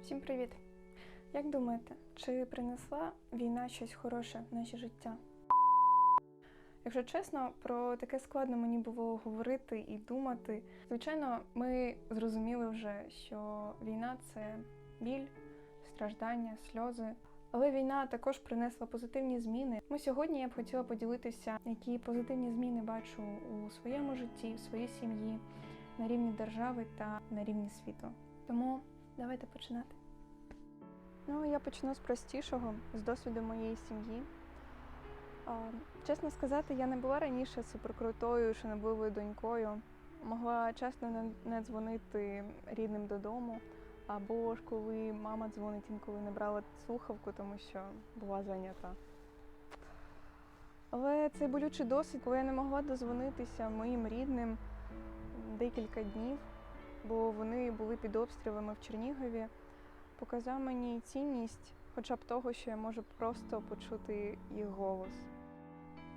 Всім привіт! Як думаєте, чи принесла війна щось хороше в наше життя? Якщо чесно, про таке складно мені було говорити і думати. Звичайно, ми зрозуміли вже, що війна – це біль, страждання, сльози. Але війна також принесла позитивні зміни. Сьогодні я б хотіла поділитися, які позитивні зміни бачу у своєму житті, в своїй сім'ї, на рівні держави та на рівні світу. Тому давайте починати. Я почну з простішого, з досвіду моєї сім'ї. Чесно сказати, я не була раніше суперкрутою, шанобливою донькою. Могла часто не дзвонити рідним додому, або ж коли мама дзвонить, інколи не брала слухавку, тому що була зайнята. Але цей болючий досвід, коли я не могла дозвонитися моїм рідним декілька днів, бо вони були під обстрілами в Чернігові, показав мені цінність хоча б того, що я можу просто почути їх голос.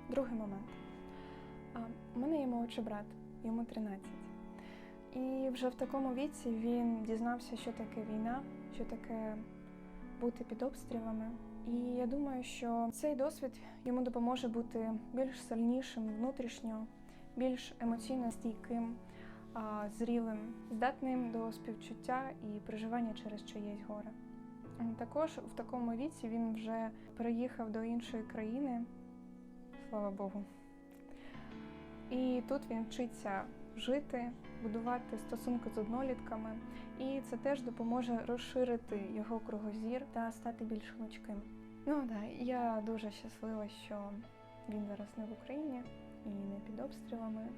Другий момент. У мене є молодший брат, йому 13. І вже в такому віці він дізнався, що таке війна, що таке бути під обстрілами. І я думаю, що цей досвід йому допоможе бути більш сильнішим внутрішньо, більш емоційно стійким, зрілим, здатним до співчуття і переживання через чиєсь горе. Також в такому віці він вже переїхав до іншої країни, слава Богу. І тут він вчиться жити, будувати стосунки з однолітками, і це теж допоможе розширити його кругозір та стати більш гнучким. Я дуже щаслива, що він зараз не в Україні і не під обстрілами.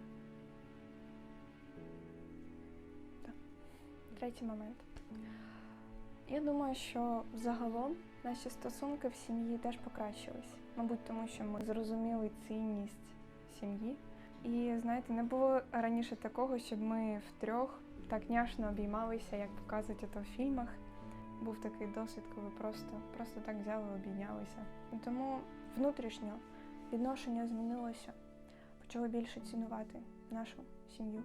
Третій момент. Я думаю, що загалом наші стосунки в сім'ї теж покращились. Мабуть, тому що ми зрозуміли цінність сім'ї. І, знаєте, не було раніше такого, щоб ми втрьох так няшно обіймалися, як показують ото в фільмах. Був такий досвід, коли просто так взяли і обійнялися. І тому внутрішньо відношення змінилося. Почали більше цінувати нашу сім'ю.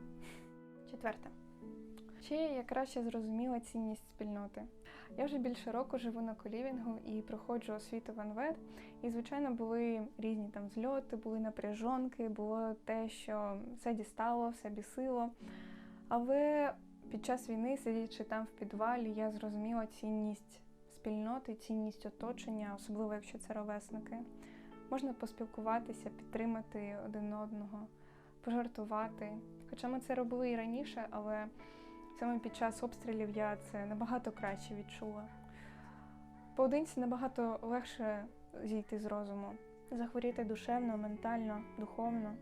Четверте. Ще я краще зрозуміла цінність спільноти. Я вже більше року живу на колівінгу і проходжу освіту в НВЕД. І, звичайно, були різні там зльоти, були напряжонки, було те, що все дістало, все бісило. Але під час війни, сидячи там в підвалі, я зрозуміла цінність спільноти, цінність оточення, особливо якщо це ровесники. Можна поспілкуватися, підтримати один одного, пожартувати. Хоча ми це робили і раніше, але саме під час обстрілів я це набагато краще відчула. Поодинці набагато легше зійти з розуму, захворіти душевно, ментально, духовно.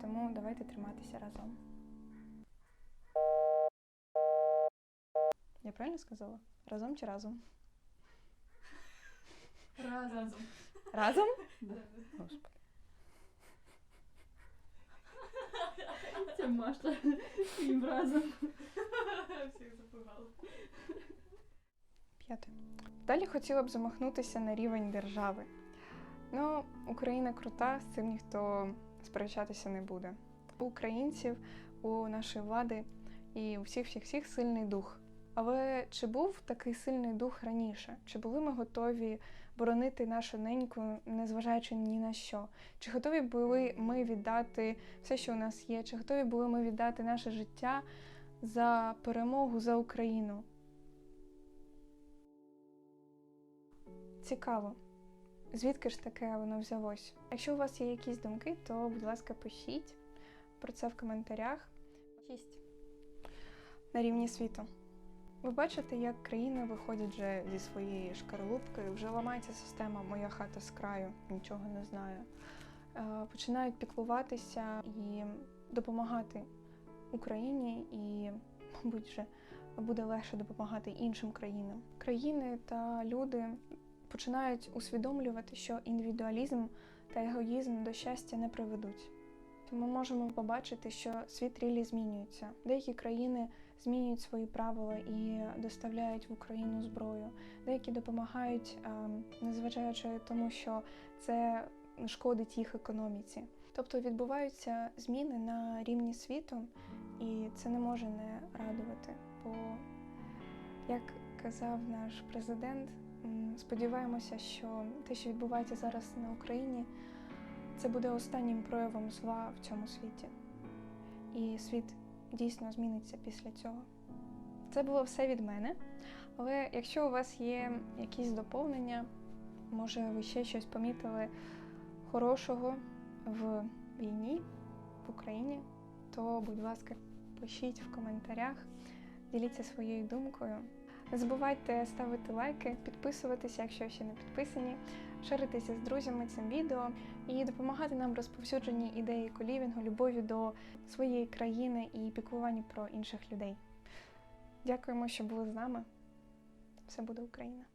Тому давайте триматися разом. Я правильно сказала? Разом чи разом? Разом. Разом? Да. Господи. Це Маша. Всім разом. Всіх запугала. П'яте. Далі хотіла б замахнутися на рівень держави. Україна крута, з цим ніхто сперечатися не буде. У українців, у нашої влади і у всіх сильний дух. Але чи був такий сильний дух раніше? Чи були ми готові боронити нашу неньку, незважаючи ні на що? Чи готові були ми віддати все, що у нас є? Чи готові були ми віддати наше життя за перемогу, за Україну? Цікаво. Звідки ж таке воно взялось? Якщо у вас є якісь думки, то, будь ласка, пишіть про це в коментарях. 6. На рівні світу. Ви бачите, як країни виходять вже зі своєї шкаралупки, вже ламається система «моя хата з краю, нічого не знаю». Починають піклуватися і допомагати Україні і, мабуть, вже буде легше допомагати іншим країнам. Країни та люди починають усвідомлювати, що індивідуалізм та егоїзм до щастя не приведуть. Тому можемо побачити, що світ рілі змінюється. Деякі країни змінюють свої правила і доставляють в Україну зброю. Деякі допомагають, незважаючи тому, що це шкодить їх економіці. Тобто відбуваються зміни на рівні світу, і це не може не радувати. Бо, як казав наш президент, сподіваємося, що те, що відбувається зараз на Україні, це буде останнім проявом зла в цьому світі. І світ дійсно зміниться після цього. Це було все від мене, але якщо у вас є якісь доповнення, може ви ще щось помітили хорошого в війні в Україні, то, будь ласка, пишіть в коментарях, діліться своєю думкою. Не забувайте ставити лайки, підписуватися, якщо ще не підписані, ширитися з друзями цим відео і допомагати нам в розповсюдженні ідеї колівінгу, любові до своєї країни і піклуванню про інших людей. Дякуємо, що були з нами. Все буде Україна!